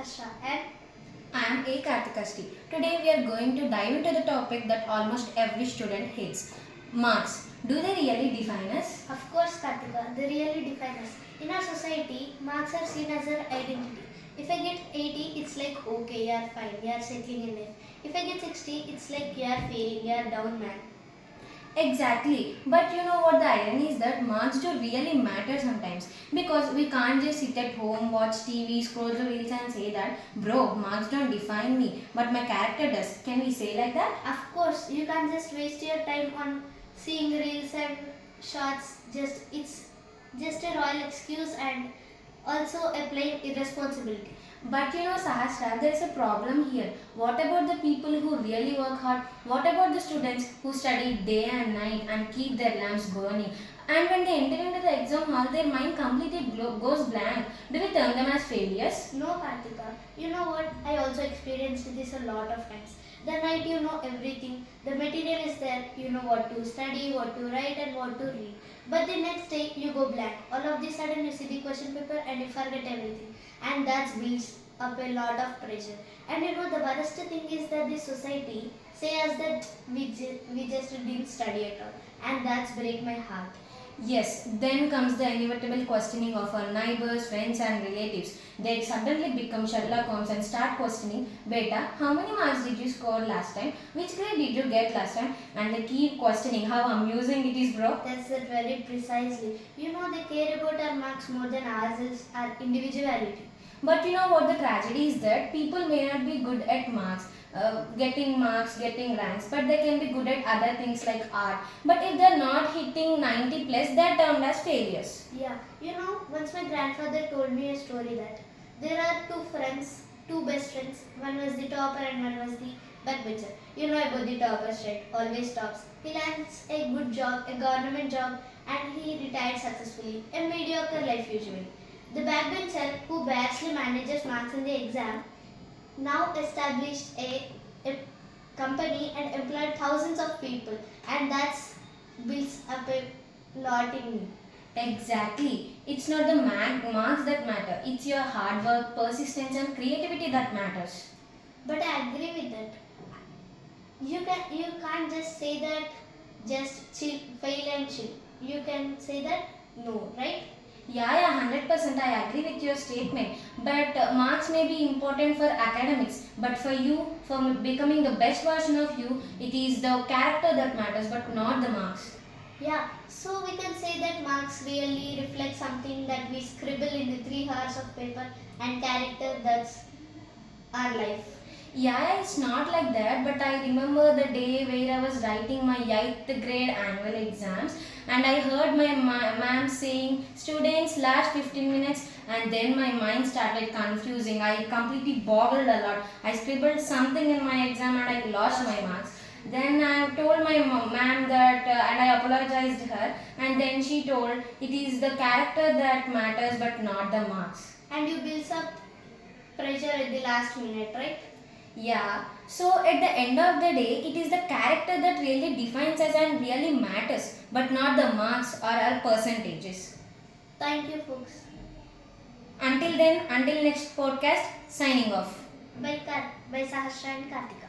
Sahasra and I am A. Karthikasti. Today we are going to dive into the topic that almost every student hates. Marks. Do they really define us? of course Kartika, they really define us. In our society, marks are seen as our identity. If I get 80, it's like okay, you are fine, you are settling in life. If I get 60, it's like you are failing, you are down man. Exactly. But you know what the irony is that marks do really matter sometimes. Because we can't just sit at home, watch TV, scroll through reels and say that, bro, marks don't define me, but my character does. Can we say like that? Of course, you can't just waste your time on seeing reels and shorts. It's just a royal excuse and also a plain irresponsibility. But you know, Sahasra, there is a problem here. What about the people who really work hard? What about the students who study day and night and keep their lamps burning? And when they enter into the exam hall, their mind completely goes blank. Do we term them as failures? No, Kartika. You know what? I also experienced this a lot of times. The night you know everything, the material is there, you know what to study, what to write, and what to read. But the next day you go blank. All of the sudden you see the question paper and you forget everything. And that builds up a lot of pressure. And you know the worst thing is that the society say us that we just didn't study at all. And that's break my heart. Yes, then comes the inevitable questioning of our neighbors, friends, and relatives. They suddenly become Sherlock Holmes and start questioning, Beta, how many marks did you score last time? Which grade did you get last time? And they keep questioning how amusing it is, bro. That's it very precisely. You know they care about our marks more than ourselves, our individuality. But you know what the tragedy is that people may not be good at getting marks, getting ranks, but they can be good at other things like art. But if they're not hitting 90 plus, they're termed as failures. Yeah, you know, once my grandfather told me a story that there are two friends, two best friends. One was the topper and one was the backbencher. You know about the topper, right? Always tops. He lands a good job, a government job, and he retired successfully. A mediocre life usually. The backbencher, who barely manages marks in the exam, now established a company and employed thousands of people, and that's builds up a lot in me. Exactly. It's not the marks that matter. It's your hard work, persistence, and creativity that matters. But I agree with that. You can't just say that just chill, fail and chill. You can say that no, right? Yeah, 100% I agree with your statement. But marks may be important for academics, but for you, for becoming the best version of you, it is the character that matters, but not the marks. Yeah, so we can say that marks really reflect something that we scribble in the 3 hours of paper and character that's our life. Yeah, it's not like that, but I remember the day where I was writing my 8th grade annual exams and I heard my ma'am saying, students, last 15 minutes, and then my mind started confusing. I completely boggled a lot. I scribbled something in my exam and I lost my marks. Then I told my ma'am that and I apologized her, and then she told it is the character that matters but not the marks. And you build up pressure at the last minute, right? Yeah, so at the end of the day, it is the character that really defines us and really matters, but not the marks or our percentages. Thank you, folks. Until then, until next podcast, signing off. By Sahasra and Kartika.